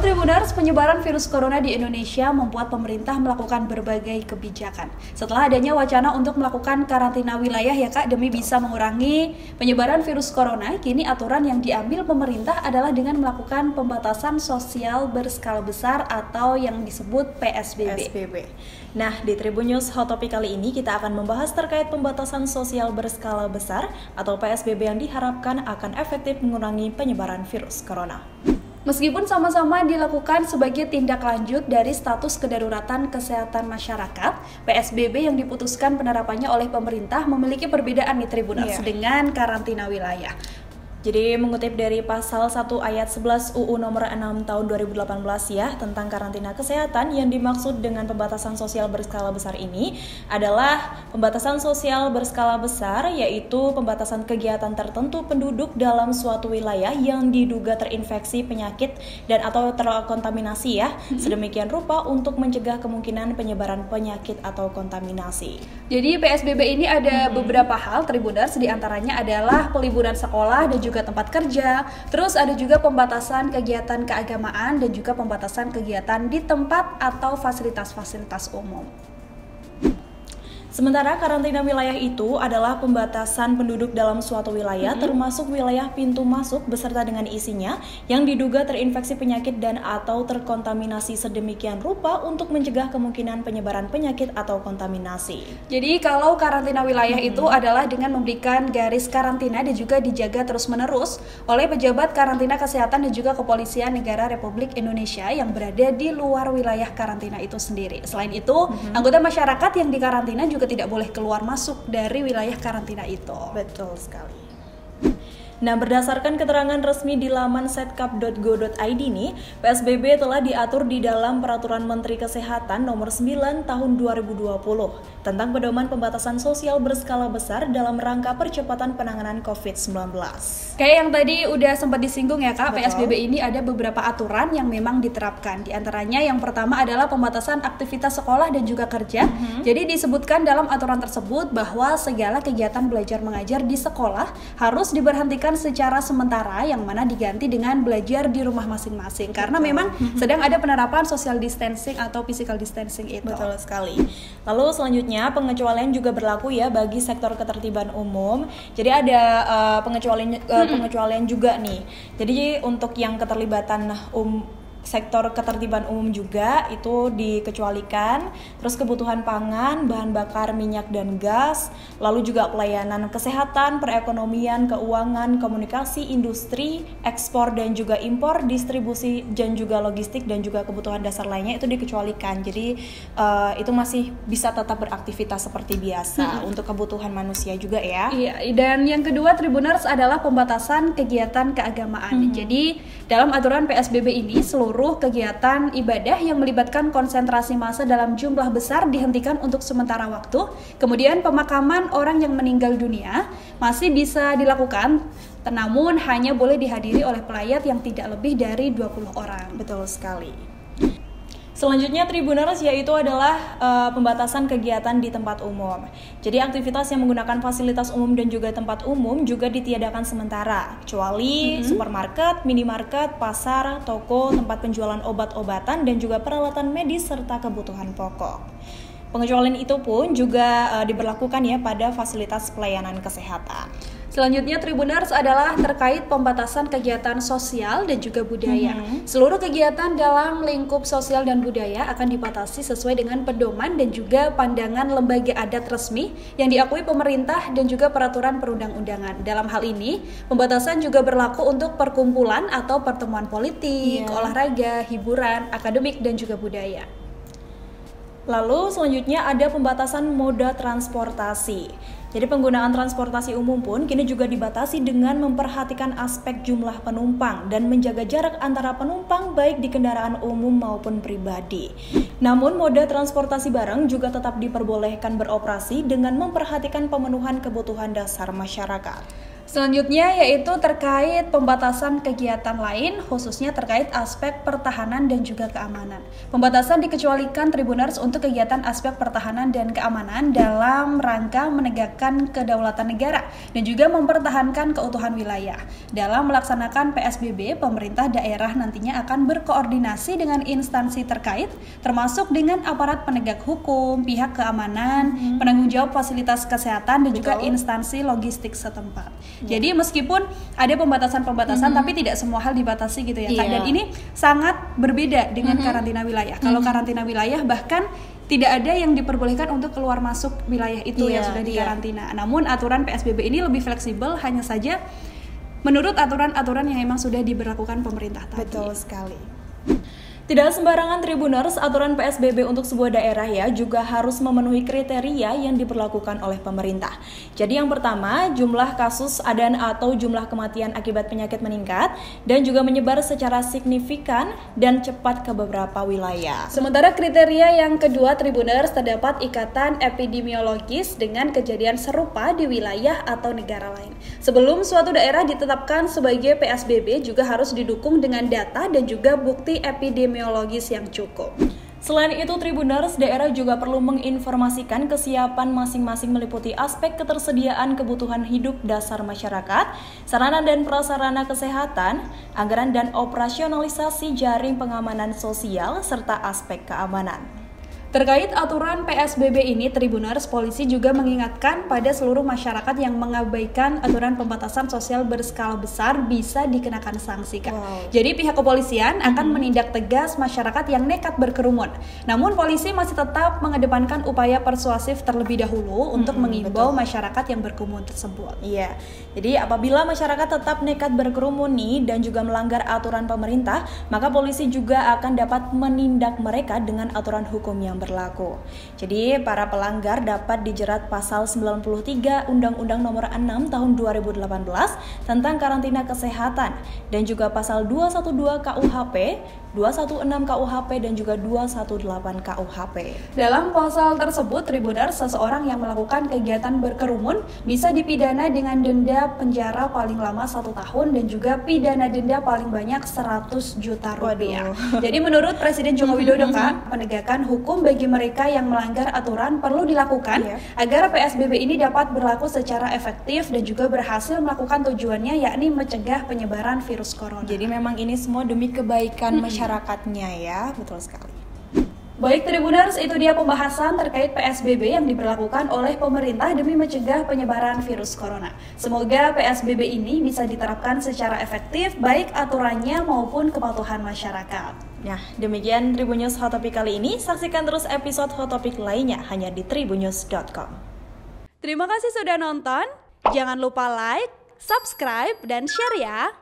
Tribuners, penyebaran virus corona di Indonesia membuat pemerintah melakukan berbagai kebijakan. Setelah adanya wacana untuk melakukan karantina wilayah ya Kak, demi bisa mengurangi penyebaran virus corona, kini aturan yang diambil pemerintah adalah dengan melakukan pembatasan sosial berskala besar atau yang disebut PSBB. Nah, di Tribun News Hot Topic kali ini kita akan membahas terkait pembatasan sosial berskala besar atau PSBB yang diharapkan akan efektif mengurangi penyebaran virus corona. Meskipun sama-sama dilakukan sebagai tindak lanjut dari status kedaruratan kesehatan masyarakat, PSBB yang diputuskan penerapannya oleh pemerintah memiliki perbedaan nih Tribuners dengan karantina wilayah. Jadi mengutip dari pasal 1 ayat 11 UU nomor 6 tahun 2018 ya tentang karantina kesehatan, yang dimaksud dengan pembatasan sosial berskala besar ini adalah pembatasan sosial berskala besar, yaitu pembatasan kegiatan tertentu penduduk dalam suatu wilayah yang diduga terinfeksi penyakit dan atau terkontaminasi ya, sedemikian rupa untuk mencegah kemungkinan penyebaran penyakit atau kontaminasi. Jadi PSBB ini ada beberapa hal Tribuners, diantaranya adalah peliburan sekolah dan juga tempat kerja, terus ada juga pembatasan kegiatan keagamaan dan juga pembatasan kegiatan di tempat atau fasilitas-fasilitas umum. Sementara karantina wilayah itu adalah pembatasan penduduk dalam suatu wilayah, termasuk wilayah pintu masuk beserta dengan isinya yang diduga terinfeksi penyakit dan atau terkontaminasi sedemikian rupa untuk mencegah kemungkinan penyebaran penyakit atau kontaminasi. Jadi kalau karantina wilayah itu adalah dengan memberikan garis karantina dan juga dijaga terus-menerus oleh pejabat karantina kesehatan dan juga kepolisian negara Republik Indonesia yang berada di luar wilayah karantina itu sendiri. Selain itu, anggota masyarakat yang dikarantina juga tidak boleh keluar masuk dari wilayah karantina itu. Betul sekali. Nah, berdasarkan keterangan resmi di laman setkap.go.id nih, PSBB telah diatur di dalam Peraturan Menteri Kesehatan Nomor 9 Tahun 2020 tentang pedoman pembatasan sosial berskala besar dalam rangka percepatan penanganan COVID-19. Kayak yang tadi udah sempat disinggung ya Kak, Betul. PSBB ini ada beberapa aturan yang memang diterapkan. Di antaranya yang pertama adalah pembatasan aktivitas sekolah dan juga kerja. Jadi disebutkan dalam aturan tersebut bahwa segala kegiatan belajar mengajar di sekolah harus diberhentikan secara sementara, yang mana diganti dengan belajar di rumah masing-masing karena memang sedang ada penerapan social distancing atau physical distancing itu. Betul sekali. Lalu selanjutnya pengecualian juga berlaku ya bagi sektor ketertiban umum. Jadi ada pengecualian juga nih. Jadi untuk yang keterlibatan sektor ketertiban umum juga itu dikecualikan, terus kebutuhan pangan, bahan bakar minyak dan gas, lalu juga pelayanan kesehatan, perekonomian, keuangan, komunikasi, industri, ekspor dan juga impor, distribusi dan juga logistik dan juga kebutuhan dasar lainnya itu dikecualikan. Jadi itu masih bisa tetap beraktivitas seperti biasa untuk kebutuhan manusia juga ya. Iya, dan yang kedua Tribuners adalah pembatasan kegiatan keagamaan. Jadi dalam aturan PSBB ini seluruh kegiatan ibadah yang melibatkan konsentrasi massa dalam jumlah besar dihentikan untuk sementara waktu. Kemudian pemakaman orang yang meninggal dunia masih bisa dilakukan, namun hanya boleh dihadiri oleh pelayat yang tidak lebih dari 20 orang. Betul sekali. Selanjutnya Tribuners yaitu adalah pembatasan kegiatan di tempat umum. Jadi aktivitas yang menggunakan fasilitas umum dan juga tempat umum juga ditiadakan sementara, kecuali supermarket, minimarket, pasar, toko, tempat penjualan obat-obatan dan juga peralatan medis serta kebutuhan pokok. Pengecualian itu pun juga diberlakukan ya pada fasilitas pelayanan kesehatan. Selanjutnya Tribuners adalah terkait pembatasan kegiatan sosial dan juga budaya. Seluruh kegiatan dalam lingkup sosial dan budaya akan dibatasi sesuai dengan pedoman dan juga pandangan lembaga adat resmi yang diakui pemerintah dan juga peraturan perundang-undangan. Dalam hal ini, pembatasan juga berlaku untuk perkumpulan atau pertemuan politik, olahraga, hiburan, akademik dan juga budaya. Lalu selanjutnya ada pembatasan moda transportasi. Jadi penggunaan transportasi umum pun kini juga dibatasi dengan memperhatikan aspek jumlah penumpang dan menjaga jarak antara penumpang baik di kendaraan umum maupun pribadi. Namun moda transportasi barang juga tetap diperbolehkan beroperasi dengan memperhatikan pemenuhan kebutuhan dasar masyarakat. Selanjutnya yaitu terkait pembatasan kegiatan lain, khususnya terkait aspek pertahanan dan juga keamanan. Pembatasan dikecualikan Tribuners untuk kegiatan aspek pertahanan dan keamanan dalam rangka menegakkan kedaulatan negara dan juga mempertahankan keutuhan wilayah. Dalam melaksanakan PSBB, pemerintah daerah nantinya akan berkoordinasi dengan instansi terkait, termasuk dengan aparat penegak hukum, pihak keamanan, penanggung jawab fasilitas kesehatan, dan juga instansi logistik setempat. Jadi meskipun ada pembatasan-pembatasan, tapi tidak semua hal dibatasi gitu ya, Kak. Dan ini sangat berbeda dengan karantina wilayah. Kalau karantina wilayah bahkan tidak ada yang diperbolehkan untuk keluar masuk wilayah itu yang sudah dikarantina. Namun aturan PSBB ini lebih fleksibel, hanya saja menurut aturan-aturan yang memang sudah diberlakukan pemerintah tadi. Betul sekali. Tidak sembarangan Tribuners, aturan PSBB untuk sebuah daerah ya juga harus memenuhi kriteria yang diberlakukan oleh pemerintah. Jadi yang pertama, jumlah kasus dan atau jumlah kematian akibat penyakit meningkat dan juga menyebar secara signifikan dan cepat ke beberapa wilayah. Sementara kriteria yang kedua Tribuners, terdapat ikatan epidemiologis dengan kejadian serupa di wilayah atau negara lain. Sebelum suatu daerah ditetapkan sebagai PSBB juga harus didukung dengan data dan juga bukti epidemiologis yang cukup. Selain itu, Tribuners, daerah juga perlu menginformasikan kesiapan masing-masing meliputi aspek ketersediaan kebutuhan hidup dasar masyarakat, sarana dan prasarana kesehatan, anggaran dan operasionalisasi jaring pengamanan sosial, serta aspek keamanan. Terkait aturan PSBB ini, Tribuners, polisi juga mengingatkan pada seluruh masyarakat yang mengabaikan aturan pembatasan sosial berskala besar bisa dikenakan sanksi, Kak. Jadi pihak kepolisian akan menindak tegas masyarakat yang nekat berkerumun. Namun polisi masih tetap mengedepankan upaya persuasif terlebih dahulu untuk mengimbau masyarakat yang berkerumun tersebut. Iya, jadi apabila masyarakat tetap nekat berkerumun nih dan juga melanggar aturan pemerintah, maka polisi juga akan dapat menindak mereka dengan aturan hukum yang berlaku. Jadi para pelanggar dapat dijerat pasal 93 Undang-Undang Nomor 6 Tahun 2018 tentang karantina kesehatan dan juga pasal 212 KUHP, 216 KUHP dan juga 218 KUHP. Dalam pasal tersebut, Tribuners, seseorang yang melakukan kegiatan berkerumun bisa dipidana dengan denda penjara paling lama 1 tahun dan juga pidana denda paling banyak 100 juta rupiah. Jadi menurut Presiden Joko Widodo, Kak, penegakan hukum bagi mereka yang melanggar aturan perlu dilakukan agar PSBB ini dapat berlaku secara efektif dan juga berhasil melakukan tujuannya, yakni mencegah penyebaran virus corona. Jadi memang ini semua demi kebaikan masyarakatnya ya, betul sekali. Baik Tribuners, itu dia pembahasan terkait PSBB yang diberlakukan oleh pemerintah demi mencegah penyebaran virus corona. Semoga PSBB ini bisa diterapkan secara efektif, baik aturannya maupun kepatuhan masyarakat. Nah, demikian Tribunnews Hot Topic kali ini. Saksikan terus episode Hot Topic lainnya hanya di tribunnews.com. Terima kasih sudah nonton. Jangan lupa like, subscribe, dan share ya.